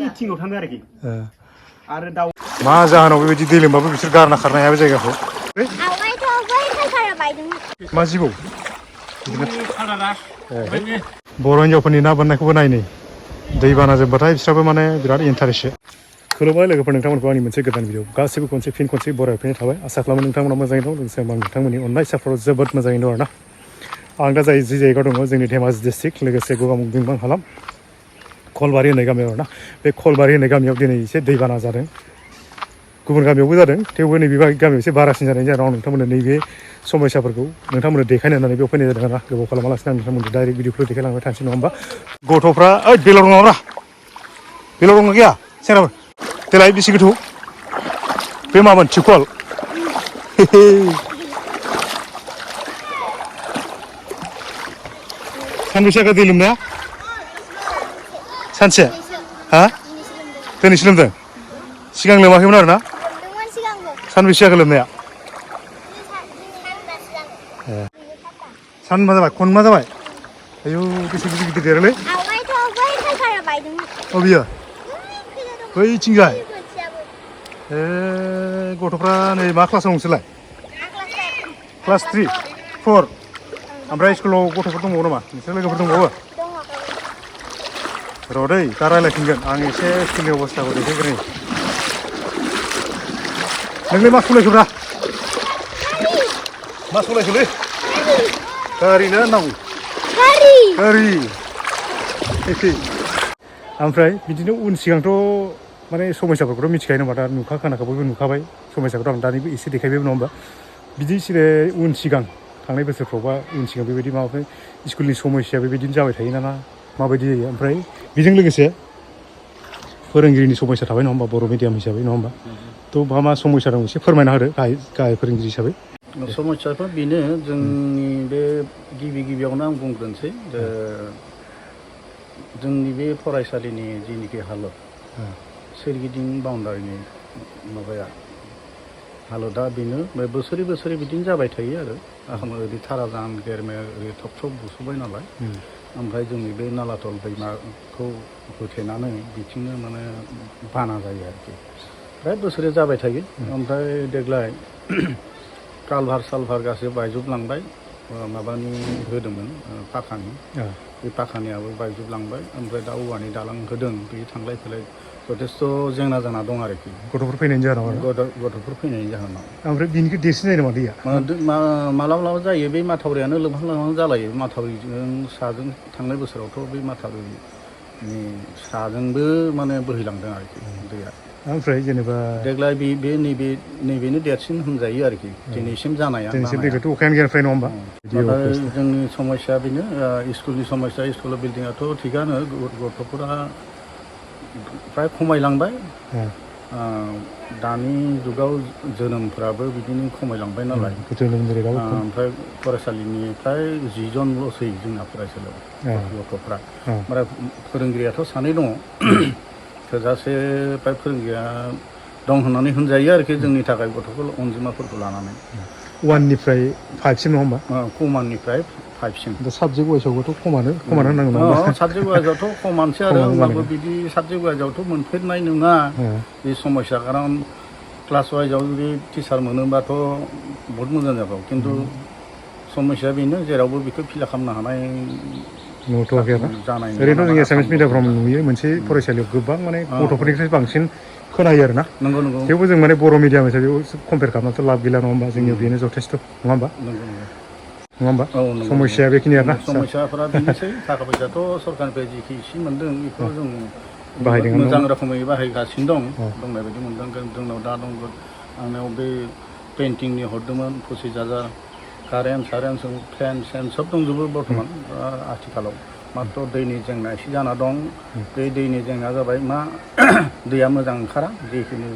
बैथिङाव थाङो आरोखि आरो दाउ मा जाहोनाव बेबायदि दै लोमबाबो बिसोर गारना खारनो हाया बे जायगाखौ मा जिबौ बर' हिनजावफोरनि ना बोननायखौबो नायनै दैबाना जोब्बाथाय बिस्राबो माने बिराद इन्टारेस्ट खुलुमबाय लोगोफोर नोंथांमोनखौ आंनि मोनसे गोदान भिडिअ गासैबो फिन खनसे बरायफैनाय थाबाय आसा खालामो नोंथांमोना मोजाङै दं लोगोसे आं नोंथांमोननि अननाय सापर्टआव जोबोद मोजाङै दं आरोना आं दा जि जायगायाव दङ जोंनि धेमाजि डिस्ट्रिक्ट लोगोसे गगामुग दिंबां हालाम खलबारि होननाय गामियाव आरोना बे खलबारि होननाय गामियाव दिनै एसे दैबाना जादों गुबुन गामियावबो जादों थेवबो नैबे गामियाव एसे बारासिन जानायनि जाहोनाव नोंथांमोननो नैबे समयसाफोरखौ नोंथांमोननो देखायनो होननानै बेयाव फैनाय जादों आरोना गोबाव खालामालासिनो आं नोंथांमोननो डाइरेक्ट भिडिअखौ देखायलांबाय थानोसै नङा होमबा गथ'फ्रा ओइ बेलाव दङ नामा बेलाव दङ गैया सेंग्राफोर देलाय बेसे गोथौ बे मामोन थिखल सानबेसे जाखो दै लोमनाया सानसे हा दिनैसो लोमदों सिगां लोमाखैमोन आरोना सानबेसे जाखो लोमनाया सानबा जाबाय खनबा जाबाय आयौ बेसे गिदिर गिदिर देरोलै बियो बैथिंजाय गथ'फ्रा नै मा क्लासाव नोंसोरलाय क्लास 3, 4 ओमफ्राय स्कुलाव गथ'फोर दंबावो नामा नोंसोर लोगोफोर दंबावो र' दै दा रायज्लायफिनगोन आं एसे स्कुलनि अबस्थाखौ देखायग्रोनि नोंलाय मा सलायखोब्रा मा सलायखोलै गारिनो होननांगौ गारि ओमफ्राय बिदिनो उन सिगांथ' माने समयसाफोरखौथ' मिथिखायो नङा दा नुखा खोनाखौ बयबो नुखाबाय समयसाखौथ' आं दानिबो एसे देखायबाय नङा होमबा बिदि उन सिगां थांनाय बोसोरफ्राव बा उन सिगां बेबायदि माबाफोर स्कुलनि समस्या बेबायदिनो जाबाय थायो नामा माबायदि जायो ओमफ्राय बेजों लोगोसे फोरोंगिरिनि समस्या थाबाय नङा होमबा बर' मिडियाम हिसाबै नङा होमबा थ' मा समस्या दं एसे फोरमायना होदो गाहाय फोरोंगिरि हिसाबै समस्याफ्रा बेनो जोंनि बे गिबियावनो आं बुंग्रोनोसै जोंनि बे फरायसालिनि जिनिखि हालोद सोरगिदिं बाउन्डारिनि माबाया हालोदा बेनो बोसोरै बिदिनो जाबाय थायो आरो ओरै थाराजान गेरमे ओरै थब बुसोबाय नालाय ओमफ्राय जोंनि बे नालातल दैमाखौ होथेनानै बिथिंनो माने बाना जायो आरोखि फ्राय बोसोरै जाबाय थायो ओमफ्राय देग्लाय कालभार सालभार गासैबो बायजोबलांबाय माबानि होदोंमोन पाखानि बे पाखानियाबो बायजोबलांबाय ओमफ्राय दा औवानि दालां होदों बे थांलाय फैलाय जथेस्थ' जेंना जाना दं आरोखि गथ'फोर फैनायनि जाहोनाव गथ'फोर फैनायनि जाहोनाव ओमफ्राय बिनिखौ देरसिन जायो नामा दैया मालाबा जायो बे माथावरियानो लोमहां जालायो माथावरिजों साजों थांनाय बोसोरावथ' बे माथावरिनि साजोंबो माने बोहैलांदों आरोखि दैया ओमफ्राय जेनेबा देग्लाय नैबेनो देरसिन होनजायो आरोखि दिनैसिम जानाया देग्लायथ' अखायानो गैयानिफ्राय नङा होमबा नाथाय जोंनि समस्या बेनो स्कुलनि समस्या स्कुलनि बिल्डिंआथ' थिगानो गथ'फोरा फ्राय खमायलांबाय दानि जुगाव जोनोमफ्राबो बिदिनो खमायलांबाय नालाय ओमफ्राय फरायसालिनिफ्राय 10 जनल'सै जोंना फरायसालियाव गथ'फ्रा ओमफ्राय फोरोंगिरियाथ' 2 दङ थोजासे फ्राय फोरोंगिरिया दं होननानै होनजायो आरोखि जोंनि थाखाय गथ'फोर अनजिमाफोरखौ लानानै 1निफ्राय 5सिम नङा होमबा कमाननिफ्राय 5सिम साबजेक्ट वाइसआवबोथ' खमानो होनांगौ नङा साबजेक्ट वाइसआवथ' खमानसै आरो होमबाबो बिदि साबजेक्ट वाइसआवथ' मोनफेरनाय नङा बे समस्या खारन क्लास वाइसआव जुदि टिचार मोनोबाथ' बहुद मोजां जागौ खिन्थु समस्या बेनो जेरावबो बेखौ फिल खालामनो हानाय नुथ'वाखै आरो ओरैनोथ' जों एसामिस मिडियामफ्राव नुयो मोनसे फरायसालियाव गोबां माने गथ'फोरनिफ्राय बांसिन खोनायो आरोना नंगौ थेवबो जों माने बर' मिडियाम हिसाबै कम्पेयार खालामनानैथ' लाब गैला नङा होमबा जोंनियाव बेनो जथेस्थ' नङा होमबा नङा होमबा समस्याया बेखिनि आरोना समस्याफोरा बेनोसै थाखा फैसाथ' सरकारनिफ्राय जिखि एसे मोनदों बेखौ जों मोजां रोखोमै बाहायगासिनो दंनाय बायदि मोनदों जोंनाव दा दं आंनाव बे पेइन्टिंनि हरदोंमोन 25,000 कारेन्ट फेन सब दंजोबो बर्थमान आथिखालाव मात्र दैनि जेंना एसे जाना दं बे दैनि जेंनाया जाबाय मा दैया मोजां ओंखारा जिखिनि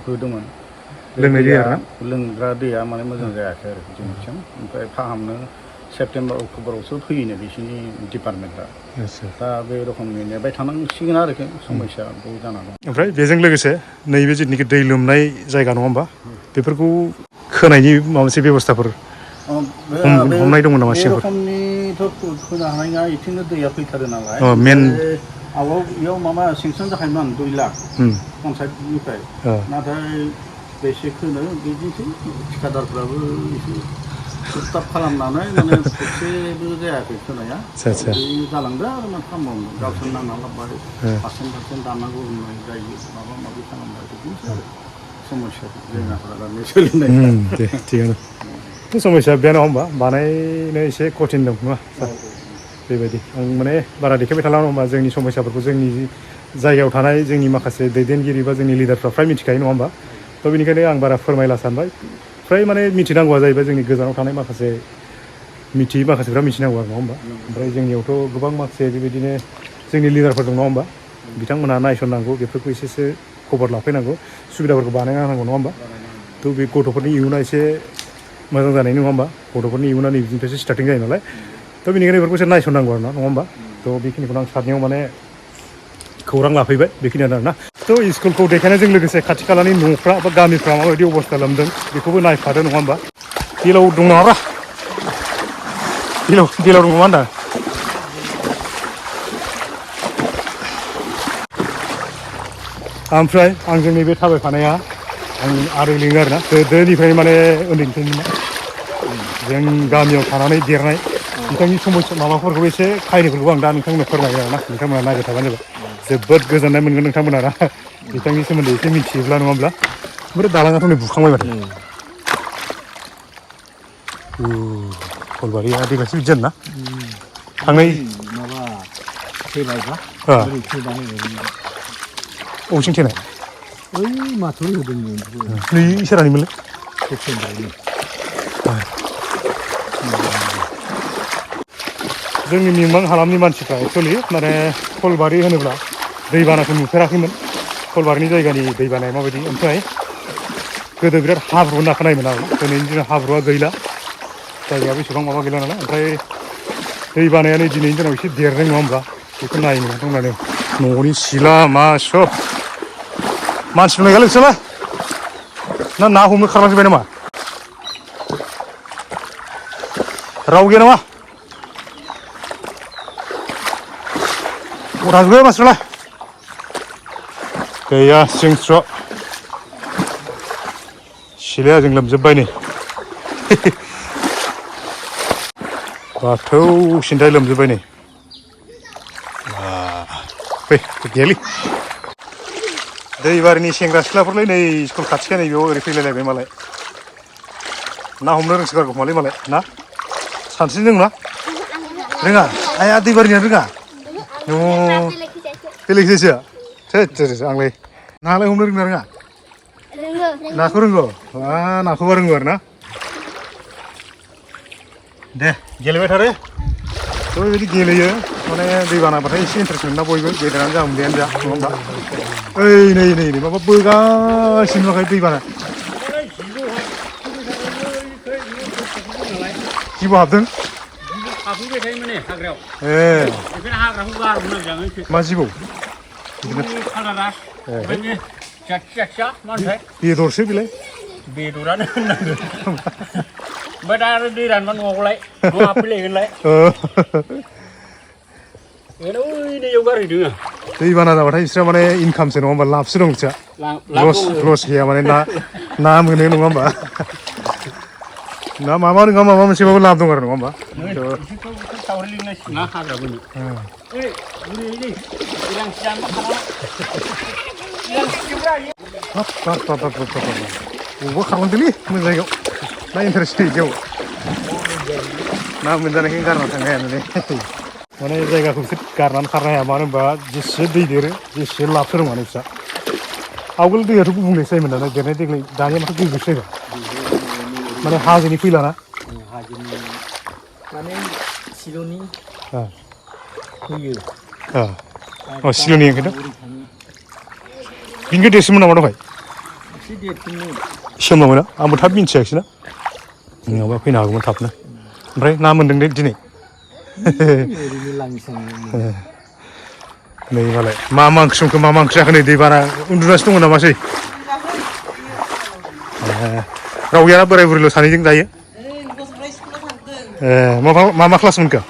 होदोंमोन लोंग्रा दैया माने मोजां जायाखै आरो जोंनिसिम ओमफ्राय फाहामनो सेप्तेम्बर अक्ट'बरावसो फैयोनो बिसोरनि डिपार्टमेन्टआ दा बे रोखोमनि नेबाय थानांसिगोन आरोखि समस्या बहुद जाना दं ओमफ्राय बेजों लोगोसे नैबे जिथुनाखि दै लोमनाय जायगा नङा होमबा बेफोरखौ खोनायनि माबा मोनसे बेब'स्थाफोर हमनाय दंमोन नामा बे रोखोमनिथ' खोनो हानाय नङा बिथिंनो दैया फैथारो नालाय आवगाव बेयाव माबा सेंसन जाखायोमोन 2 लाख पन्सायतनिफ्राय नाथाय बेसे खोनो बिदिनोसै थिखादारफ्राबो एसे सुस्ताब खालामनानै माने थोबसेबो जायाखै खोनाया बे जालांदों आरो मा खालामबावनो गावसोर नांना लाबबाय पार्सेन्ट दाननांगौ होननाय जायो माबा माबि खालामबाय बिदिनोसै आरो समस्या जेंनाफोरा दा सोलिनाय दे थिगानो समस्या बेनो होमबा बानायनो एसे कठिन दं नङा बेबायदि आं माने बारा देखायबाय थाला होमबा जोंनि समस्याफोरखौ जोंनि जायगायाव थानाय जोंनि माखासे दैदेनगिरि बा जोंनि लिडारफ्रा फ्राय मिथिखायो नङा होमबा थ' बेनिखायनो आं बारा फोरमायला सानबाय फ्राय माने मिथिनांगौआ जाहैबाय जोंनि गोजानाव थानाय माखासे मिथियै माखासेफ्रा मिथिनांगौ आरो नङा होमबा ओमफ्राय जोंनियावथ' गोबां माखासे बेबायदिनो जोंनि लिडारफोर दं नङा होमबा बिथांमोनहा नायसननांगौ बेफोरखौ एसेसो खबर लाफैनांगौ सुबिदाफोरखौ बानायना होनांगौ नङा होमबा थ' बे गथ'फोरनि इयुना एसे मोजां जानाय नङा होमबा गथ'फोरनि इयुना नैबिनिफ्रायसो स्टार्टिं जायो नालाय थ' बेनिखायनो बेफोरखौ एसे नायसननांगौ आरो ना नङा होमबा थ' बेखिनिखौनो आं सारनायाव माने खौरां लाफैबाय बेखिनियानो आरोना थ' स्कुलखौ देखायनायजों लोगोसे खाथि खालानि न'फ्रा बा गामिफ्रा माबायदि अबस्था लोमदों बेखौबो नायफादो नङा होमबा बेलाव दं नामाब्रा बेलाव दं नामा होनदां ओमफ्राय आंजों नैबे थाबायफानाया आं आदै लिङो आरोना गोदोनिफ्राय माने उन्दैनिफ्रायनो जों गामियाव थानानै देरनाय बिथांनि समस्या माबाफोरखौ एसे खाहिनिफोरखौ आं दा नोंथांमोननो फोरमायो आरोना नोंथांमोना नायबाय थाबानो जाबाय जोबोद गोजोननाय मोनगोन नोंथांमोना बिथांनि सोमोन्दै एसे मिथियोब्ला नङाब्ला ओमफ्राय दालाङाथ' नै बुखांबाय माथो फुलबारिया देग्लायसो बिदि जादों ना थांनाय माबा थैबायबा अबेसिम थेनाय ओइ माथुरि होदोंमोन नै इसोरानिमोनलै जोंनि मिमां हालामनि मानसिफ्रा एक्सुवेलि माने फुलबारि होनोब्ला दैबानाखौ नुफेराखैमोन फुलबारिनि जायगानि दैबानाया माबायदि ओमफ्राय गोदो बिराद हाब्रु होनना खोनायोमोन आरो दिनैनि दिनाव हाब्रुआ गैला जायगाया बेसेबां माबा गैला नालाय ओमफ्राय दैबानाया नै दिनैनि दिनाव एसे देरदों नङा होमबा बेखौ नायनो दंनानै न'नि सिला मा सब मानसिफोर गैयालै बिसोरलाय ना हमनो खारलांजोब्बाय नामा राव गैया नामा थाजोब्बाय मानसिफ्रालाय गैया सिं स्र' सिलाया जों लोमजोब्बाय नै बाथौ सिन्थाय लोमजोब्बाय नै फै गैयालै दैबारिनि सेंग्रा सिख्लाफोरलाय नै स्कुल खाथिखाय नै बेयाव ओरै फैलायलायबाय मालाय ना हमनो रोंसोगारगौ खोमालै मालाय ना सानस्रिनो रोङो ना रोङा आइया दैबारिनिया रोङा बेलेगसो थोद आंलाय नालाय हमनो रोंना रोङा नाखौ रोंगौ नाखौबा रोंगौ आरो ना दे गेलेबाय थादो थ' बेबायदि गेलेयो माने दैबानाबाथाय एसे इन्टारेस्ट मोनना बयबो गेलेनानै जा उन्दैयानो जा नङा होमबा ओइ नै माबा बोगासिनो नुवाखै दैबाना जिबौ हाबदों हाबफैबाय थायो माने हाग्रायाव बेखायनो हाग्राखौ गारहरनांजाङै मा जिबौ खालारा ओमफ्राय जाखिया मा होनथाय बेदरसो बेलाय बेदरानो होननांगौ ओमफ्राय दा आरो दै रानबा न'आवलाय न' हाबफैलायगोनलाय ओंखायनो ओइ दैयाव गारहैदों दैबाना जाबाथाय बिस्रा माने इनकामसो नङा होमबा लाबसो दं बिस्रा लस गैया माने ना मोनो नङा होमबा ना माबा नङा माबा मोनसेबाबो लाब दं आरो नङा होमबा ना हाग्रा बोनो बबावबा खालामदोंलै मोजां जायगायाव ना इन्टारेस्ट जायगायाव ना मोनजानायखायनो गारना थांनो हाया माने माने जायगाखौ बिसोर गारनानै खारनो हाया मानो होनबा जेसे दै देरो जेसे लाबसो दं माने बिस्रा आवगोल दैयाथ' गुबुंलेसो जायोमोन नालाय देरनाय देग्लाय दानिया माथो दैजोंसो जायगा माने हाजोनि फैलाना हाजोनि माने सिल'नि फैयो सिल'नि ओंखायनोथ' बिनिखौ देरसिनमोन नामा दहाय एसे देरसिनमोन सोमोमोन आंबो थाब मिन्थियाखिसै ना नङाबा फैनो हागौमोन थाबनो ओमफ्राय ना मोन्दों दे दिनै नै मालाय मा ओंख्रि संखो मा ओंख्रि जाखो नै दैबाना उन्दुनासो दङ नामासै राव गैया बोराय बुरैल' सानैजों जायो मा क्लास मोनखो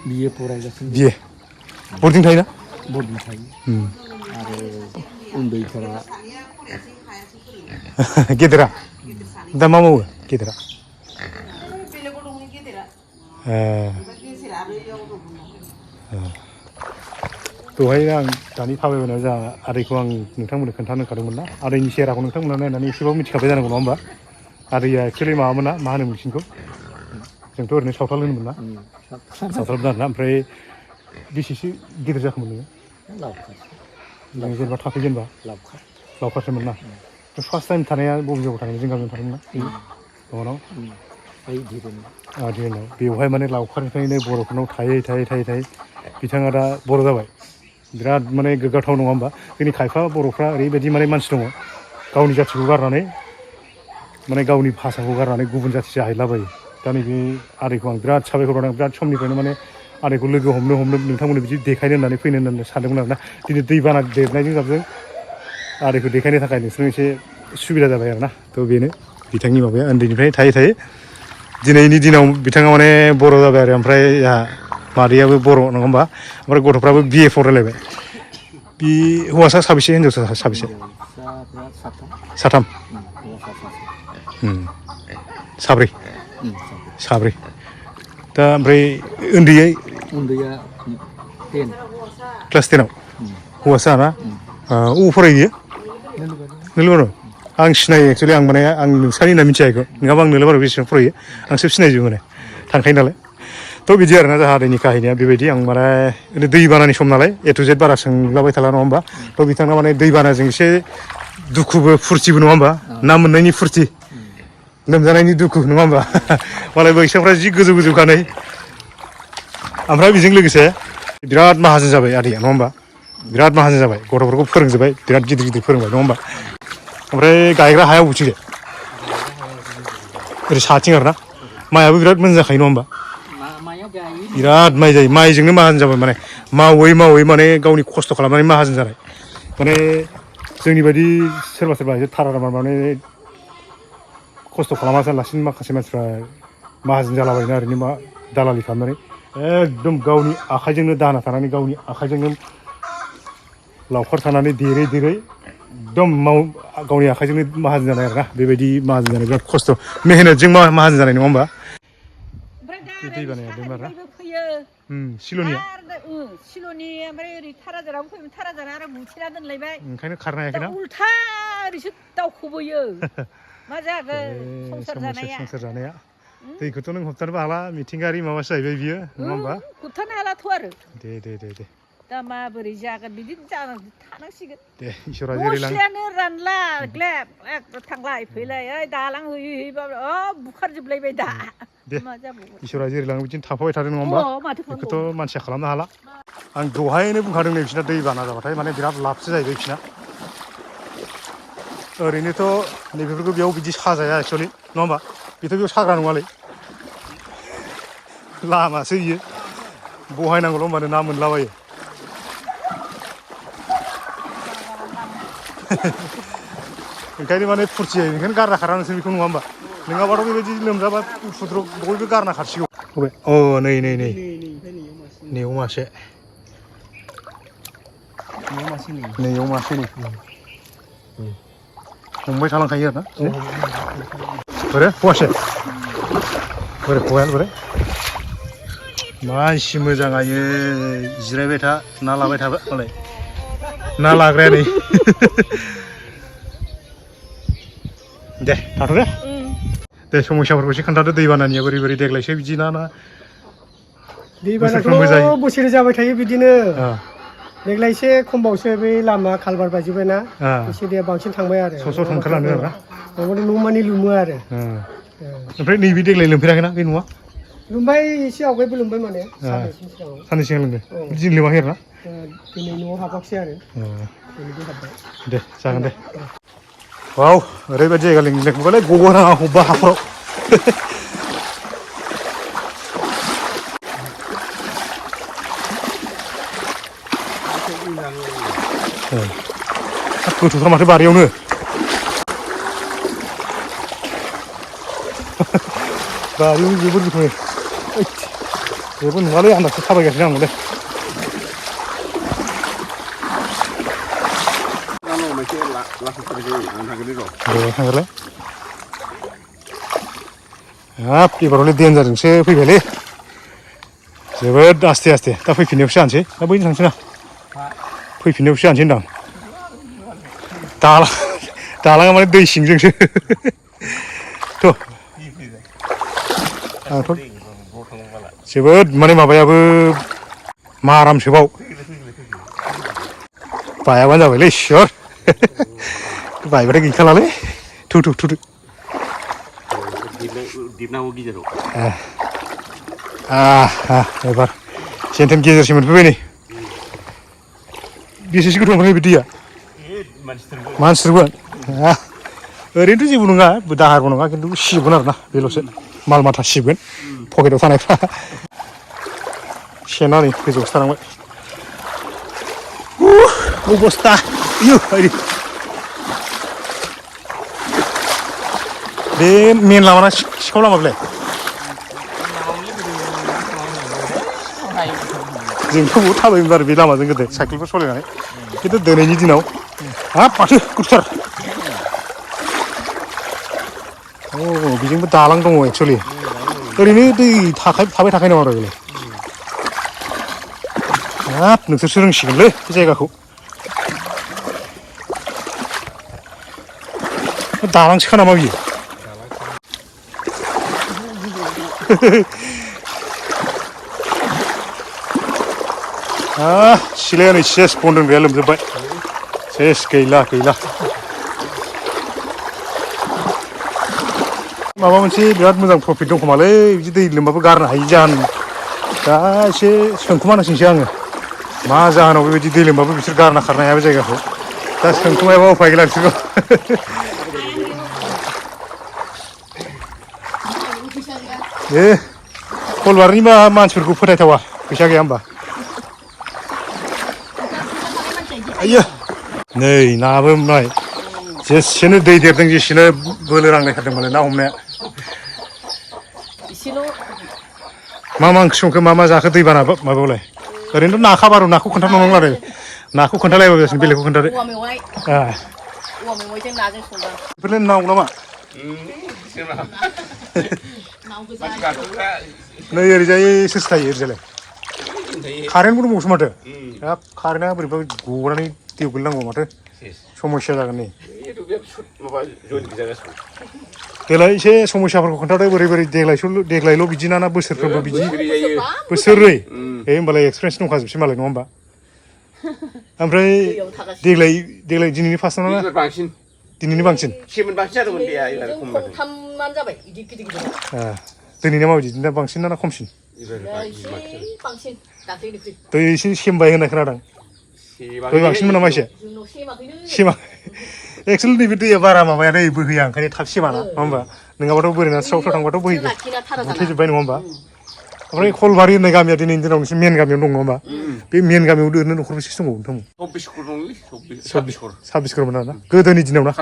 बिए फरायगासिनो बिए बर्डिं थायोना बर्डिं थायो आरो उन्दैफोरा गेदेरा दा मा मावो गेदेरा दहाय आं दानि थाबायबोनायाव जा आदैखौ आं नोंथांमोननो खोन्थानो होखादोंमोन ना आदैनि सेहेराखौ नोंथांमोना नायनानै एसेबाबो मिथिखाबाय जानांगौ नङा होमबा आदैया एक्सुवेलि माबामोन ना मा होनो बिसिनिखौ जोंथ' ओरैनो सावथाल होनोमोन ना सावथालमोन आरोना ओमफ्राय बेसेसो गिदिर जाखोमोन नोङो जेनेबा थाखो जेनेबा लावखारसोमोन ना फार्स्ट टाइम थानाया बबे जायगायाव थानाय जों गामियाव थादोंमोन ना दिनाव बेवहाय माने लावखारनिफ्रायनो बर'फोरनाव थायै बिथाङा दा बर' जाबाय बिराद माने गोग्गाथाव नङा होमबा जोंनि खायफा बर'फ्रा ओरैबायदि माने मानसि दङ गावनि जाथिखौ गारनानै माने गावनि भाषाखौ गारनानै गुबुन जाथि जाहैलाबायो दा नैबे आदैखौ आं बिराद साबायखर बावदों बिराद समनिफ्रायनो माने आदैखौ लोगो हमनो नोंथांमोननो बिदि देखायनो होननानै फैनो होननानै सानदोंमोन आरोना दिनै दैबाना देरनायजों जाबजों आदैखौ देखायनो थाखाय नोंसोरनो एसे सुबिदा जाबाय आरोना थ' बेनो बिथांनि माबाया उन्दैनिफ्राय थायै दिनैनि दिनाव बिथाङा माने बर' जाबाय आरो ओमफ्राय जोंहा मादैयाबो बर' नङा होमबा ओमफ्राय गथ'फ्राबो बिए फरायलायबाय बे हौवासा साबेसे हिनजावसा साबेसे साथाम साब्रै दा ओमफ्राय उन्दैया क्लास 10 आव हौवासा ना अबाव फरायो नोलोबारियाव आं सिनायो एक्सुवेलि आं माने आं नोंसानि होनना मिथिया बेखौ नङाबा आं नोलोबारियाव बेसेबां फरायो आंसो सिनायजोबो माने थांखायो नालाय थ' बिदि आरोना जोंहा आदैनि काहिनिया बेबायदि आं माने दैबानानि सम नालाय ए टु जेड बारा सोंलाबाय थाला नङा होमबा थ' बिथाङा माने दैबानाजों एसे दुखुबो फुरथिबो नङा होमबा ना मोननायनि फुरथि लोमजानायनि दुखु नङा होमबा मालाय बैसागफ्रा जि गोजौखानै ओमफ्राय बेजों लोगोसे बिराद माहाजोन जाबाय आदैया नङा होमबा बिराद माहाजोन जाबाय गथ'फोरखौ फोरोंजोबबाय बिराद गिदिर फोरोंबाय नङा होमबा ओमफ्राय गायग्रा हाया बबेथिंजाय ओरै साथिं आरोना माइआबो बिराद मोजां जाखायो नङा होमबा बिराद माइ जायो माइजोंनो माहाजोन जाबाय माने मावै माने गावनि खस्थ' खालामनानै माहाजोन जानाय माने जोंनि बायदि सोरबा एसे थारा माने खस्थ' खालामालासिनो माखासे मानसिफ्रा माहाजोन जालाबायोना ओरैनो मा दालालि खालामनानै एकदम गावनि आखाइजोंनो दाहोना थानानै गावनि आखाइजोंनो लावखार थानानै देरै एकदम गावनि आखाइजोंनो माहाजोन जानाय आरोना बेबायदि माहाजोन जानाय बिराद खस्थ' मेहनतजों माहाजोन जानाय नङा होमबा दै बानाया दोनबाय आरोना सिल'निया सिल'नि ओमफ्राय ओरै थाराजाराबो फैयोमोन थाराजारा आरो बुथेना दोनलायबाय ओंखायनो खारनो हायाखैना उल्था ओरैसो दावखोबोयो मा जागोन संसार जानाया दैखौथ' नों होबथानोबो हाला मिथिंगायारि माबासो जाहैबाय बियो नङा होमबा होबथानो हालाथ' आरो दे दा माबोरै जागोन बिदिनो जानानै थानांसिगोन दे इसोरा जेरै गस्लायानो रानला ग्लेब थांलाय फैलाय ओइ दालां हैबाबो बुखारजोबलायबाय दा दे इसोरा जेरै लाङो बिदिनो थाफाबाय थादों नङा होमबा बेखौथ' मानसिया खालामनो हाला आं दहायनो बुंखादों नै बिसिना दै बाना जाबाथाय माने बिराद लाबसो जाहैबाय बिसिना ओरैनोथ' नैबेफोरखौ बेयाव बिदि साजाया एक्सुवेलि नङा होमबा बेथ' बेयाव साग्रा नङालै लामासो इयो बहायनांगौल' होमबानो ना मोनलाबायो ओंखायनो माने फुरथि जायो ओंखायनो गारना खारा नोंसोर बेखौ नङा होमबा नङाबाथ' बेबायदि लोमजाबा फुद्रुक बयबो गारना खारसिगौ नै मासे नैयाव मासे हमबाय थालांखायो आरोना बोरै फवासे बोरै फवायानो बोरै मासि मोजां आयो जिरायबाय था ना लाबाय थाबाय मालाय ना लाग्राया नै दे थाथ' दे समस्याफोरखौ एसे खोन्थादो दैबानानिया बोरै देग्लायसो बिदि ना दैबानाथ' बोसोरै जाबाय थायो बिदिनो देग्लाय एसे खमबावसो बे लामा खालबार बायजोब्बायना एसे दैया बांसिन थांबाय आरो स' थांखारलांदों आरोना न' मानि लुमो आरो ओमफ्राय नैबे देग्लाय लोमफेराखैना बे न'आ लोमबाय एसे आवगायबो लोमबाय माने साननै सिगां लोमदों बिदिनो लोमाखै आरोना दिनै न'आव हाबाखिसै आरो दे जागोन दे औ ओरैबायदि जायगा लिंबालाय गबोनाङा अबेबा हाफ्राव गोथौथार माथो बारियावनो बारियावनो जोबोर गोथौ जेबो नुवालै आं दासो थाबायगासिनो आंलाय दे थांगोरलाय हाब एबारावलाय देन्जारजोंसो फैबायलै जोबोद आस्थे आस्थे दा फैफिननायावसो जानोसै दा बैजों थांसै ना फैफिननायावसो जानोसै होनदां दालाङा माने दै सिंजोंसो थ' आंथ' जोबोद माने माबायाबो मारामसोबाव बायाबानो जाबायलै सियर बायबाथाय गैखालालै थु दिबनांगौ गिदिराव एबार जेनथेन गेजेरसिम मोनफैबाय नै बेसेसो गोथौ ओंखारनाय बे दैया मानसिफोरबो ओरैनोथ' जेबो नङा दाहारबो नङा खिन्थु सिजोबगोन आरोना बेल'सो माल माथा सिजोबगोन पकेटाव थानायफ्रा सेना नै गोजौआवसो थानांबाय अबस्था इयो बायदि बे मेन लामाना सिखाव लामा बेलाय जोंथ' बहुद थाबायोमोन आरो बे लामाजों गोदो साइकेलफोर सालायनानै खिन्थु दिनैनि दिनाव हाब माथो गुथार बेजोंबो दालां दङ एक्सुवेलि ओरैनो दै थाबाय थाखाय नामा आरो बेलाय हाब नोंसोरसो रोंसिगोनलै बे जायगाखौ दालांसोखा नामा बियो सिलाया नै सेस बन्दों गैया लोमजोब्बाय सेस गैला माबा मोनसे बिराद मोजां प्रफिट दं खोमालै बिदि दै लोमबाबो गारनो हायि जाहोन दा एसे सोंखुमानांसिगोनसो आङो मा जाहोनाव बेबायदि दै लोमबाबो बिसोर गारना खारनो हाया बे जायगाखौ दा सोंखुमायाबा उफाय गैला बिसोरखौ कलबारनि मानसिफोरखौ फोथायथावा फैसा गैया होमबा आइयो नै नाबो नाय जेसेनो दै देरदों जेसेनो बोलो नांलायथारदों मालाय ना हमनाया मा ओंख्रि संखो मा जाखो दैबाना माबायावलाय ओरैनोथ' नाखा बारु नाखौ खोन्थानांगौ आरो नाखौ खोन्थालायबा जासिगोन बेलेगखौ खोन्थादो औवा मेवाइजों नाजों संदों बेफोरलाय नाव नामा नै ओरैजाय सोर थायो ओरैजायलाय कारेन्टबो दंबावोसो माथो हाब कारेन्टआ बोरैबा गनानै दैयाव गोलैनांगौ माथो समस्या जागोन नै देलाय एसे समस्याफोरखौ खोन्थादो बोरै देग्लायल' बिदि ना बोसोरफ्रोमबो बिदि बोसोरै होमबालाय एक्सपिरियेन्स दंखाजोबसै मालाय नङा होमबा ओमफ्राय देग्लाय दिनैनि फार्स्ट ना दिनैनि बांसिन दिनैना माबायदि दिनैना बांसिन ना खमसिन दै एसे सेमबाय होननाय खोनादों दै बांसिनमोन नामा एसे सेमा एक्सुवेलि नैबे दैया बारा माबाया दै बोहैया ओंखायनो थाब सेमाना नङा होमबा नङाबाथ' बोरैना स्राव थांबाथ' बोहैगोन गुथेजोब्बाय नङा होमबा ओमफ्राय खलबारि होननाय गामिया दिनैनि दिनाव नोंसोर मेन गामियाव दं नङा होमबा बे मेन गामियाव ओरैनो न'खर बेसेसो दंबावो नोंथांमोन 26 करमोन आरोना गोदोनि दिनाव ना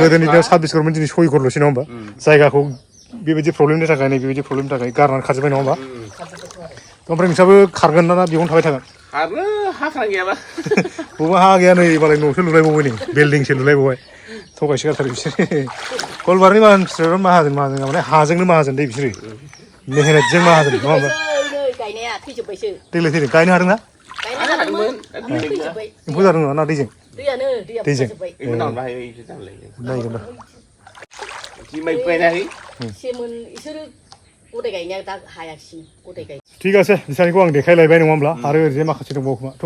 गोदोनि दिनाव 26 करमोन दिनै 6 करल'सै नङा होमबा जायगाखौ बेबायदि प्रब्लेमनि थाखाय बेबायदि प्रब्लेमनि थाखाय गारनानै खारजोब्बाय नङा होमबा ओमफ्राय नोंस्राबो खारगोन ना बेयावनो थाबाय थागोन बबेबा हा गैया नै मालाय न'सो लुलायबावबाय नै बिल्डिंसो लुलायबावबाय थगायसो गारथारो बिसोर कलबारनि मानसिफ्रा माहाजोन माने हाजोंनो माहाजोन दै बिसोरो मेहनतजों माहाजोन नङा होमबा देग्लाय थैदों गायनो हादोंना एम्फौ जादों ना दैजों नायगोन ঠিক আছে बिसानिखौ आं देखायलायबाय नङा होमब्ला आरो ओरैजाय माखासे दंबावो खोमा थ'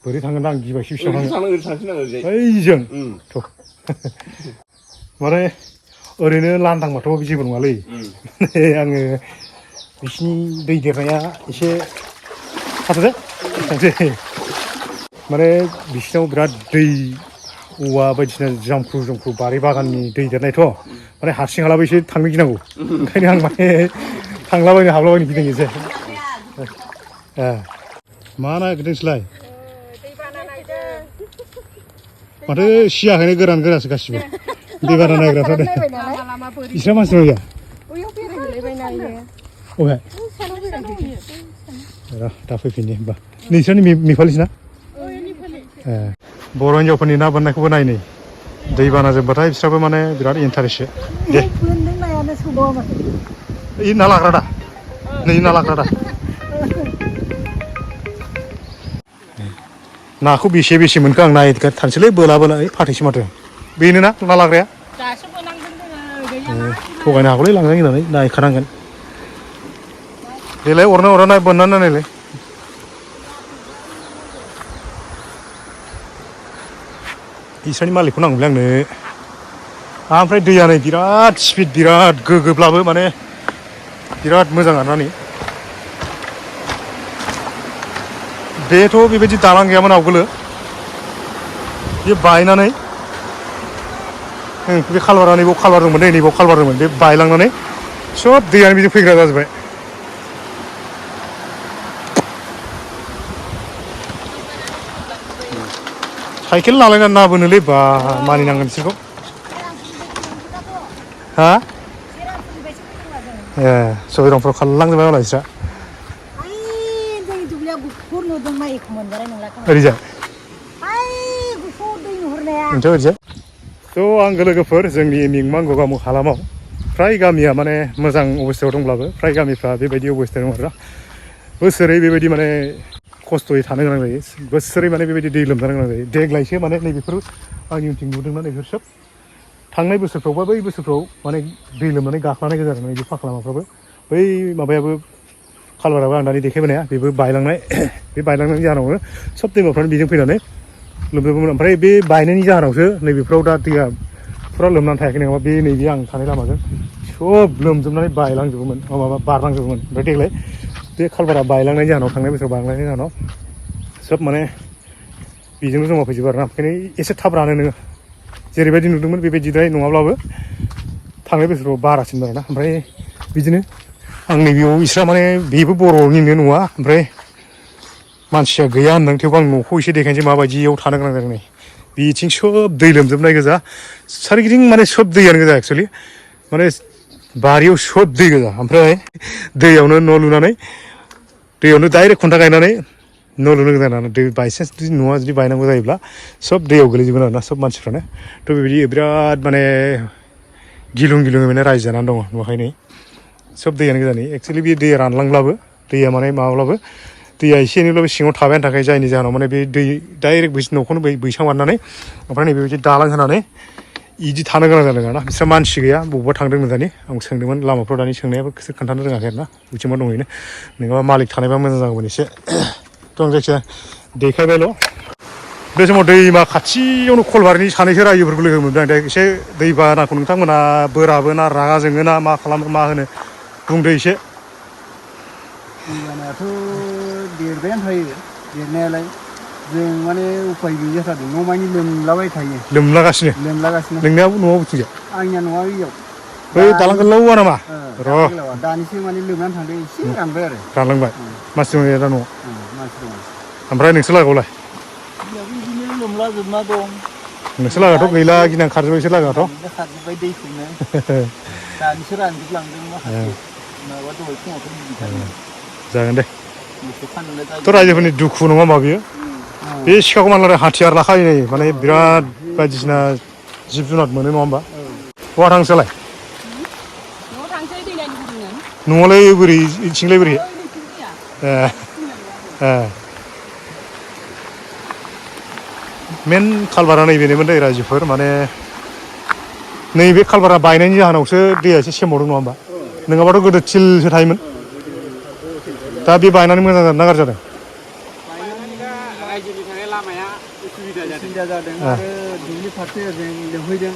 बोरै थांगोन आं गिबायसो बिसिनाव थांनो ओइजों थ' माने ओरैनो लांदांबाथ' जेबो नङालै आङो बिसिनि दै देरनाया एसे थाथ'दो थांसै माने बिसिनाव बिराद दै औवा बायदिसिना जामख्रु बारि बागाननि दै देरनायथ' माने हारसिं हालाबो एसे थांनो गिनांगौ ओंखायनो आं माने थांलाबायनो हाबलाबायनो गिदों एसे मा नागिरदोंसैलाय माथो सियाखैनो गोरानसो गासिबो दैबाना नायग्राफ्रा बिसिना मानसि दं गैया अबे दा फैफिननि होमबा नोंसोरनि मिफालिसना बर' हिन्जावफोरनि ना बोननायखौबो नायनै दैबाना जोब्बाथाय बिस्राबो माने बिराद इन्टारेस्ट दे इ ना लाग्रा दा नै ना लाग्रा दा नाखौ बेसे बेसे मोनखो आं नायनो थांसैलै बोला ओइ फाथैसो माथो बेनो ना लाग्राया थगायनो हागौलै लांजायो होननानै नायखानांगोन देलाय अरनो अरा बोननानै नायलाय बिसोरनि मालिकखौ नांगौलै आंनो ओमफ्राय दैया नै बिराद स्पिड बिराद गोग्गोब्लाबो माने बिराद मोजां आरोना नै बेथ' बेबायदि दालां गैयामोन आवगोलो बे बायनानै बे खालबारा नैबाव खालबार दंमोन नैबाव खालबार दंमोन बे बायलांनानै सब दैयानो बिजों फैग्रा जाजोब्बाय साइकेल लालायनानै ना बोनोलै बा मानिनांगोन बिसोरखौ हा ए सबाइरंफ्राव खारलांजोब्बाय मालाय बिस्रा ओरैजाय ओरैजाय थ' आंगो लोगोफोर जोंनि मिंमां गगामुग हालामाव फ्राय गामिया माने मोजां अबस्थायाव दंब्लाबो फ्राय गामिफ्रा बेबायदि अबस्थायाव दं आरोना बोसोरै बेबायदि माने खस्थ'यै थानो गोनां जायो बोसोरै माने बेबायदि दै लोमजानो गोनां जायो देग्लायसो माने नैबेफोर आंनि उनथिं नुदोंना नैबेफोर सोब थांनाय बोसोरफ्राव बा बै बोसोरफ्राव माने दै लोमनानै गाख्लानाय गोजा आरो नैबे फाख्ला माबाफ्राबो बै माबायाबो खालबाराबो आं दानि देखायबोनाया बेबो बायलांनाय बे बायलांनायनि जाहोनावनो सब दैमाफ्रानो बेजों फैनानै लोमजोबोमोन ओमफ्राय बे बायनायनि जाहोनावसो नैबेफोराव दा दैया फुरा लोमनानै थायाखै नङाबा बे नैबे आं थानाय लामाजों सब लोमजोबनानै बायलांजोबोमोन माबा बारलांजोबोमोन ओमफ्राय देग्लाय बे खालबारा बायलांनायनि जाहोनाव थांनाय बोसोराव बायलांनायनि जाहोनाव सब माने बेजोंनो जमा फैजोबो आरोना ओंखायनो एसे थाब रानो नोङो जेरैबायदि नुदोंमोन बेबायदिद्राय नङाब्लाबो थांनाय बोसोराव बारासिन आरोना ओमफ्राय बिदिनो आं नैबेयाव बिस्रा माने बेबो बर'निनो नङा ओमफ्राय मानसिया गैया होनदों थेवबो आं न'खौ एसे देखायनोसै माबायदियाव थानो गोनां जादों नै बिथिं सब दै लोमजोबनाय गोजा सोरगिदिं माने सब दैयानो गोजा एक्सुवेलि माने बारियाव सब दै गोजा ओमफ्राय दैयावनो न' लुनानै दैयावनो डाइरेक्ट खुन्था गायनानै न' लुनो गोनां जानानै दै बायसान्स जुदि न'आ जुदि बायनांगौ जायोब्ला सब दैयाव गोलैजोबगोन आरोना सब मानसिफ्रानो थ' बेबायदि बिराद माने गिलुं गिलुङै माने रायजो जानानै दङ नुवाखै नै सब दैयानो गोजानै एक्सुवेलि बे दैया रानलांब्लाबो दैया माने माबाब्लाबो दैया एसे एनैब्लाबो सिङाव थाबायानो थाखाय जायनि जाहोनाव माने बे दै डाइरेक्ट न'खौनो बैसां बारनानै ओमफ्राय नैबेबायदि दालां होनानै इदि थानो गोनां जादों आरोना बिस्रा मानसि गैया बबावबा थांदोंनो दानि आं सोंदोंमोन लामाफ्राव दानि सोंनायाबो बिसोर खोन्थानो रोङाखै आरोना बिथिंबा दंहैनो नोङाबा मालिक थानायबा मोजां जागौमोन एसे थ' आं जायखिया देखायबायल' बे समाव दैमा खाथियावनो खलबारिनि सानैसो रायजोफोरखौ लोगो मोनदों आं दा एसे दैबानाखौ नोंथांमोना बोराबो ना रागा जोङो ना मा खालामो मा होनो बुंदो एसे दैबानायाथ' देरबायानो थायो देरनायालाय जों माने उफाय गैया जादों न' मानि लोमलाबाय थायो लोमलागासिनो नोंनियाबो न'आव बुथिजा आंनिया न'आ बैयाव बै दालां गोलावा नामा र' दानिसो माने लोमनानै थांदों एसे रानबाय आरो रानलांबाय मानसि दं दा न'आव मानसि दङ ओमफ्राय नोंसोर लागोआवलाय बिदिनो लोमलाजोबना दं नोंसोर लागाथ' गैला गिनां खारजोब्बाय बिसोर लागाथ' खारजोब्बाय दैखौनो दानिसो रानजोबलांदों माखासे माबा दहाय फुङावथ' गिदिरथारमोन जागोन दे थ' रायजोफोरनि दुखु नङा होमबा बियो बे सिखाखौ मानलाय हाथियार लाखायो नै माने बिराद बायदिसिना जिब जुनार मोनो नङा होमबा बहा थांसोलाय न'आवलाय बोरै इथिंलाय बोरै मेन खालबारा नैबेनोमोन दै रायजोफोर माने नैबे खालबारा बायनायनि जाहोनावसो दैया एसे सेमबावदों नङा होमबा नङाबाथ' गोदो थिलसो थायोमोन दा बे बायनानै मोजां जादों ना गाज्रि जादों रायजोनि थाखाय लामाया उसुबिदा जादों आरो दुब्लि फारसे ओजों लोमहैदों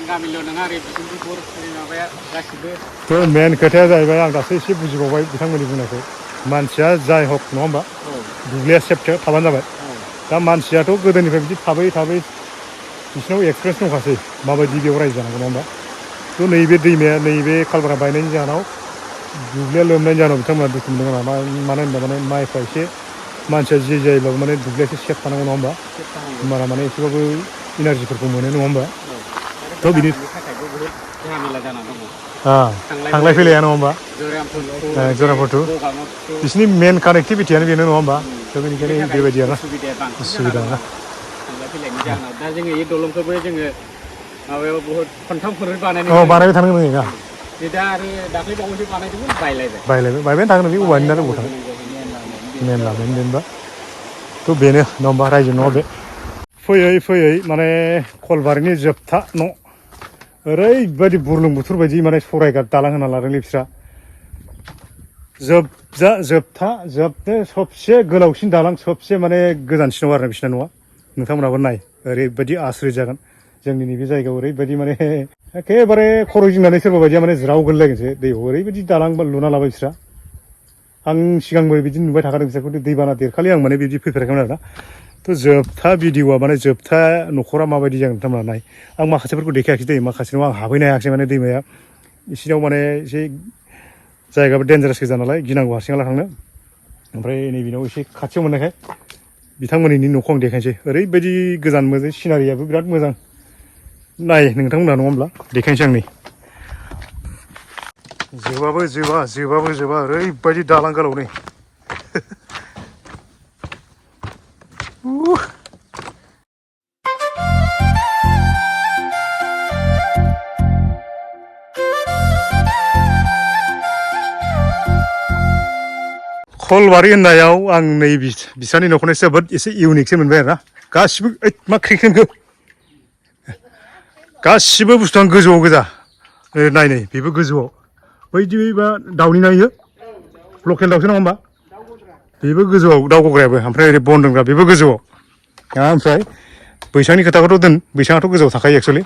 गामिल' नङा आरो बिसोरनिखौ माबाया गासिबो थ' मेन खोथाया जाहैबाय आं दासो एसे बुजिबावबाय बिथांमोननि बुंनायखौ मानसिया जाय हक नङा होमबा दुब्लिया सेफ थाबानो जाबाय दा मानसियाथ' गोदोनिफ्राय बिदि थाबै थाबै बिसिनाव एक्सपिरियेन्स दंखासै माबायदि बेयाव रायजो जानांगौ नङा होमबा थ' नैबे दैमाया नैबे खालबारा बायनायनि जाहोनाव दुब्लिया लोमनायनि जाहोनाव बिथांमोना दुखु मोनदों आरो मानो होनबा माने माइफ्रा एसे मानसिया जि जायोब्लाबो माने दुब्लिया एसे सेफ थानांगौ नङा होमबा होमबाना माने एसेबाबो इनारजिफोरखौ मोनो नङा होमबा थ' बिनि थाखायबो बहुद झमेला जाना दङ थांलाय फैलाया नङा होमबा जराफोर जराफोरथ' बिसिनि मेन कानेक्टिभिटियानो बेनो नङा होमबा दा बेनिखायनो बेबायदि आरो उसुबिदा ना थांलाय फैलायनि जाहोनाव दा जोङो बे दलंखौबो जोङो माबायाव बहुत खनथाम खनब्रै बानायबाय थानो गोनां जायोना दा आरो दाख्लै बावैसो बानायदोंमोन बायबायानो थागोन बे औवानि नालाय बबाव थागोन मेन लामायानो बेनोबा थ' बेनो नङा होमबा रायजो नङा बे फैयै फैयै माने कलबारिनि जोबथा न' ओरैबायदि बुरलुंबुथुर बायदि माने सरायघाट दालां होना लादोंलै बिस्रा जोबनो सबसे गोलावसिन दालां सबसे माने गोजानसिनाव आरो बिसिना न'आ नोंथांमोनाबो नाय ओरैबायदि आसरित जागोन जोंनि नैबे जायगायाव ओरैबायदि माने एखेबारे खर' गिंनानै सोरबा बायदिया माने ज्राव गोलैलायगोनसो दैयाव ओरैबायदि दालां लुना लाबाय बिस्रा आं सिगांबो बिदि नुबाय थाखादों बिसोरखौ दैबाना देरखालि आं माने बिदि फैफेराखैमोन आरोना थ' जोबथा भिडिअ'आ माने जोबथा न'खरा माबायदि जागोन नोंथांमोना नाय आं माखासेफोरखौ देखायाखै दै माखासेनाव आं हाबहैनो हायाखिसै माने दैमाया इसिनाव माने एसे जायगाबो डेन्जारास गोजा नालाय गिनांगौ हारसिं हाला थांनो ओमफ्राय नैबेनाव एसे खाथियाव मोननायखाय बिथांमोननि न'खौ आं देखायनोसै ओरैबायदि गोजान मोजां सिनारियाबो बिराद मोजां नाय नोंथांमोना नङा होमब्ला देखायनोसै आं नै जोबाबो ओरैबायदि दालां गोलाव नै कलबारि होननायाव आं नै बिसानि न'खौनो जोबोद एसे इउनिकसो मोनबाय आरोना गासिबो मा क्रिकेटखौ गासिबो बुस्थुआनो गोजौआव गोजा नाय नै बेबो गोजौआव बैदिबा दाउनि नायो लकेल दाउसो नङा होमबा बेबो गोजौआव दाउ गग्रायाबो ओमफ्राय ओरै बन दोनग्रा बेबो गोजौआव ओमफ्राय बैसांनि खोथाखौथ' दोन बैसाङाथ' गोजौआव थाखायो एक्सुवेलि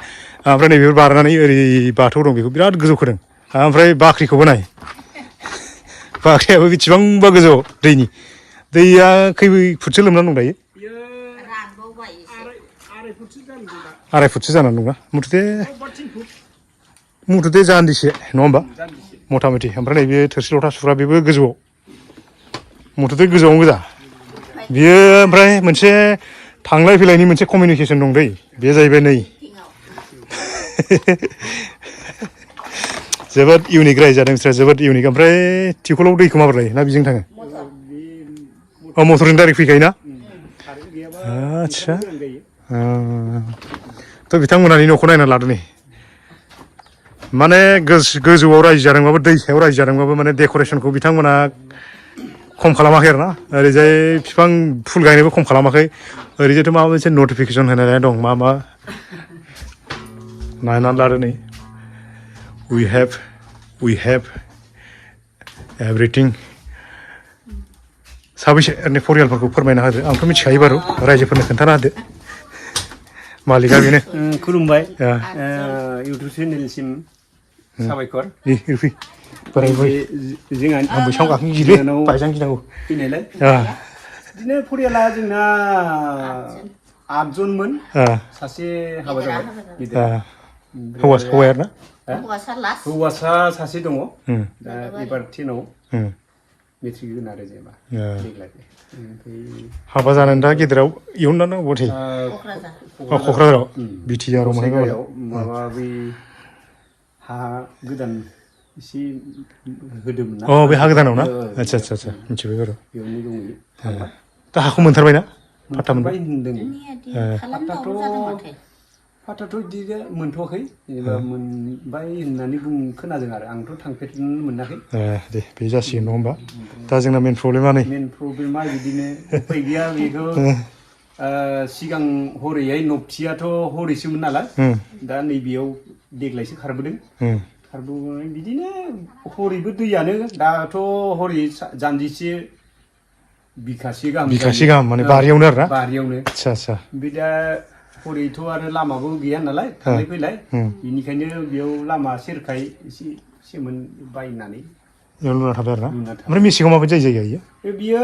ओमफ्राय नैबे बारनानै ओरै बाथौ दं बेखौ बिराद गोजौ खोदों ओमफ्राय बाख्रिखौबो नाय बाख्रियाबो बेसेबांबा गोजौआव दैया खै फुटसो लोमनानै दं दायो आराय फुटसो जानानै दंना मुथुथे जानदिसे नङा होमबा मथा मथि ओमफ्राय नैबे थोरसि लथा सुग्रा बेबो गोजौआव मुथुथे गोजौआवनो गोजा बियो ओमफ्राय मोनसे थांलाय फैलायनि मोनसे कमिउनिकेसन दं दै बे जाहैबाय नै जोबोद इउनिक रायजो जादों बिसोरा जोबोद इउनिक ओमफ्राय टिउकलाव दैखौ माबोरै ना बिजों थाङो मटरजों डाइरेक्ट फैखायोना आदसा थ' बिथांमोनहानि न'खौ नायना लादो नै माने गोजौआव रायजो जादोंबाबो दै सायाव रायजो जादोंबाबो माने डेक'रेसनखौ बिथांमोना खम खालामाखै आरोना ओरैजाय बिफां फुल गायनोबो खम खालामाखै ओरैजायथ' माबा मोनसे नटिफिकेसन होनाय दं मा नायनानै लादो नै we have everything साबैसे ओरैनो फरियालफोरखौ फोरमायना होदो आंथ' मिथिखायो बारु रायजोफोरनो खोन्थाना होदो मालिकआ बेनो खुलुमबाय इउटुब चेनेलसिम साबायखर बोराय जोंहा आं बैसाङाव गाखोनो गिलै बायजां गिनांगौ फैनायलाय बिदिनो फरियाला जोंना 8 जनमोन सासे हाबा जाबाय हौवाया ना हौवासा सासे दङ दा एबार 10आव मेट्रिक होगोन आरो जेनेबा देग्लाय हाबा जानानै दा गेदेराव इयुनानो बथे क'क्राझाराव बिटिआराव मोनहैबाय माबा बै हा गोदान एसे होदोंमोन ना बे हा गोदानाव ना आदसा मिथिबाय बारु बेयावनो दङ दा हाखौ मोनथारबाय ना फाट्टा मोनबाय होनदों फाट्टाथ' बिदि मोनथ'वाखै जेनेबा मोनबाय होननानै खोनादों आरो आंथ' थांफेरनो मोनाखै दे बे जासिगोन नङा होमबा दा जोंना मेन प्रब्लेमा बिदिनो उफाय गैया बेखौ सिगां हरैहाय नबथियाथ' हरैसोमोन नालाय दा नैबेयाव देग्लायसो खारबोदों खारबोनाय बिदिनो हरैबो दैयानो दाथ' हरै जानजिसे बिखासे गाहाम माने बारियावनो आरो ना बारियावनो आदसा ओमफ्राय दा हरैथ' आरो लामाबो गैया नालाय थांलाय फैलाय बेनिखायनो बेयाव लामा सेरखाय एसे सेमोन बायनानै लुना थाबाय आरो ना ओमफ्राय मेसेङाव माबायदि जायो जायगाया बियो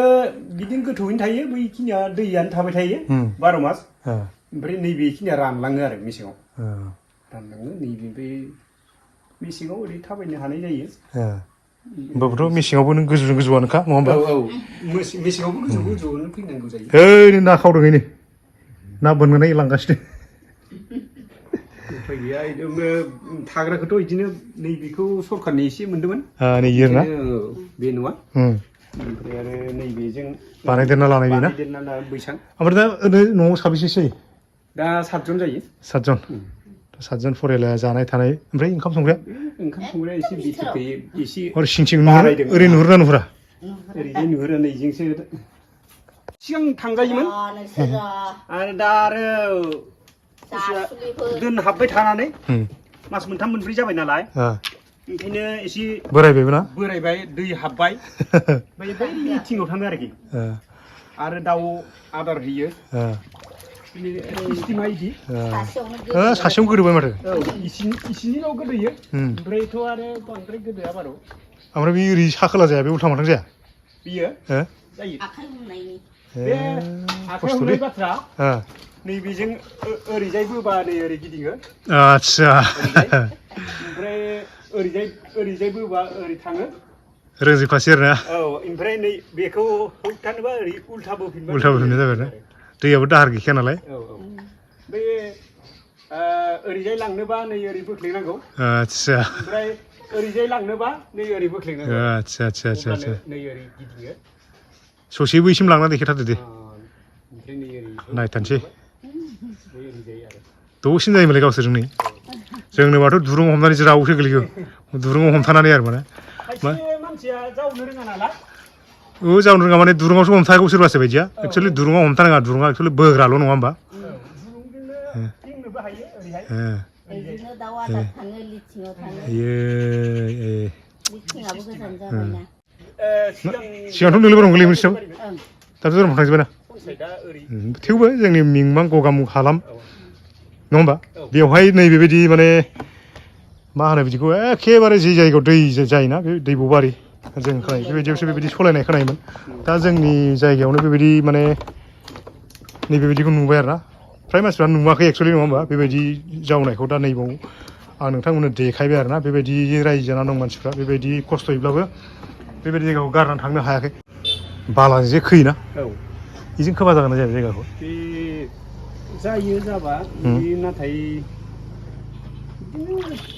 बिदिनो गोथौयैनो थायो बैखिनिया दैयानो थाबाय थायो 12 मास ओमफ्राय नैबेखिनिया रानलाङो आरो मेसेङाव रानलाङो नैबे बै मेसेङाव ओरै थाबायनो हानाय जायो होमबाबोथ' मेसेङावबो नों गोजौआनोखा नङा होमबा मेसेङावबो गोजौआवनो फैनांगौ जायो ना खावदों ना बोननानै लांगासिनो उफाय गैया बिदिनो थाग्राखौथ' बिदिनो नैबेखौ सरखारनि एसे मोन्दोंमोन नै इयोना बे नङा ओमफ्राय आरो नैबेजों बानायदेरना लानाय बेना बानायदेरना ला बैसां ओमफ्राय दा ओरैनो न'आव साबेसेसो जायो दा 7 जन जायो 7 जन फरायला जानाय थानाय ओमफ्राय ओंखाम संग्राया ओंखाम संग्राया एसे बिथोरखै एसे ओरै सिं ओरै नुहुरना नुहुरा ओरैजाय नुहुरो नैजोंसो सिगां थांजायोमोन आरो दा आरो दोनहाबबाय थानानै मास मोनथाम मोनब्रै जाबाय नालाय ओंखायनो एसे बोरायबायबो ना बोरायबाय दै हाबबाय ओमफ्राय बै मिटिङाव थाङो आरोखि आरो दाउ आदार होयो सिस्टेमा इदि सासेयावनो गोदोबाय माथो इसिनिल' गोदोयो ओमफ्रायथ' आरो बांद्राय गोदोआ बार' ओमफ्राय बे ओरै साखोला जाया बे उल्था माथां जाया बियो जायो आखाइ हमनायनि बे आखाइ हमनाय बाथ्रा नैबेजों ओरैजाय बोबा नै ओरै गिदिङो आच्छा ओमफ्राय ओरैजाय बोबा ओरै थाङो रोंजोबखासै आरोना औ ओमफ्राय नै बेखौ होबथानोबा ओरै उल्था बोफिनबाय जाबाय ना दैयाबो दाहार गैखाया नालाय औ बे ओरैजाय लांनोबा नै ओरै बोख्लेनांगौ आच्छा ओमफ्राय ओरैजाय लांनोबा नै ओरै बोख्लेनांगौ आच्छा नै ओरै गिदिङो ससे बैसिम लांना देखायथारदो दे ओमफ्राय नै ओरै नायथारसै ओरैजाय आरो दसेनो जायोमोनलाय गावसोरजों नै जोंनोबाथ' दुरुं हमनानै ज्रावसो गोलैगौ दुरुङाव हमथानानै आरो माने खायसे मानसिया जावनो रोङा नालाय जावनो रोङा माने दुरुङावसो हमथानांगौ सोरबासो बायदिया एक्सुवेलि दुरुङाव हमथानाङा दुरुङा एक्सुवेलि बोग्राल' नङा होमबा दुरुंजोंनो थिंनोबो हायो ओरैहाय बिदिनो दाउ आदार थाङो लिथिङाव थाङो लिथिङाबो गोजान जाबायना सिगांथ' नोंलाय बारा गोलैयोमोन सिगां दाथ' जों थांजोब्बाय ना थेवबो जोंनि मिंमां गगामुग हालाम नङा होमबा बेवहाय नैबेबायदि माने मा होनो बिदिखौ एखेबारे जि जायगायाव दै जायोना बे दैब'बारि जों खोनायो बेबायदियावसो बेबायदि सलायनाय खोनायोमोन दा जोंनि जायगायावनो बेबायदि माने नैबेबायदिखौ नुबाय आरो ना फ्राय मानसिफ्रा नुवाखै एक्सुवेलि नङा होमबा बेबायदि जावनायखौ दा नैबाव आं नोंथांमोननो देखायबाय आरो ना बेबायदि रायजो जाना दं मानसिफ्रा बेबायदि खस्थ'यैब्लाबो बेबायदि जायगायाव गारनानै थांनो हायाखै बालाजों जे खोयोना बेजों खोबा जागोन ना जाया जायगाखौ बे जायो जाबा नाथाय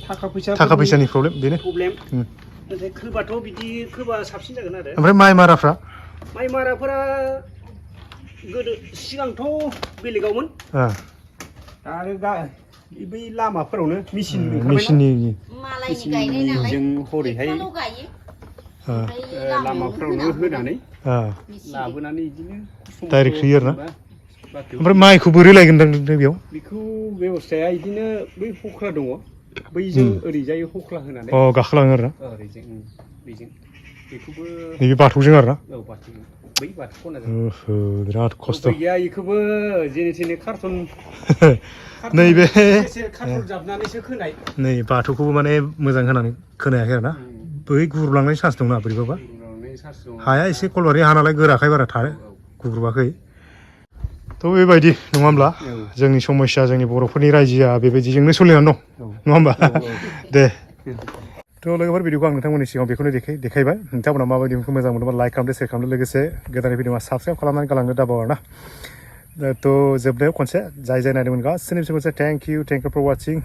थाखा फैसानि प्रब्लेम बेनो नाथाय खोबाथ' बिदि खोबा साबसिन जागोन आरो ओमफ्राय माइ माराफ्रा गोदो सिगांथ' बेलेगावमोन आरो बै लामाफोरावनो मेचिननि मालायनि गायनाय नालाय जों हरैहाय लामाफोरावनो होनानै लाबोनानै बिदिनो डाइरेक्ट होयो आरोना ओमफ्राय माइखौ बोरै लायगोन बेयाव बेखौ बेबस्थाया बिदिनो बै हख्ला दङ बैजों ओरैजाय हख्ला होनानै गाखोलाङो आरोना ओरैजों बेजों बेखौबो नैबे बाथौजों आरोना औ बाथौजों बै बाथौ खनाजों बिराद खस्थ' गैया बेखौबो जेने थेने कार्टन नैबे कार्टन जाबनानैसो खोनाय नै बाथौखौबो माने मोजां होनानै खोनायाखै आरोना बै गुरुबलांनायनि चान्स दंना बोरैबाबा हाया एसे कलबारि हा नालाय गोराखाय बारा गुग्रुबाखै थ' बेबायदि नङा होमब्ला जोंनि समस्या जोंनि बर'फोरनि रायजोआ बेबायदिजोंनो सोलिनानै दं नङा होमबा दे थ' लोगोफोर भिडिअखौ आं नोंथांमोननि सिगाङाव बेखौनो देखायबाय नोंथांमोना माबायदि बेखौ मोजां मोनोबा लाइक खालामदो शेयार खालामदो लोगोसे गोदान भिडिअआ साबस्क्राइब खालामनानै गालांनो दाबाव आरोना थ' जोबनायाव खनसे जाय नायदोंमोन गासैनिबो खनसे थेंक इउ फर वाचिं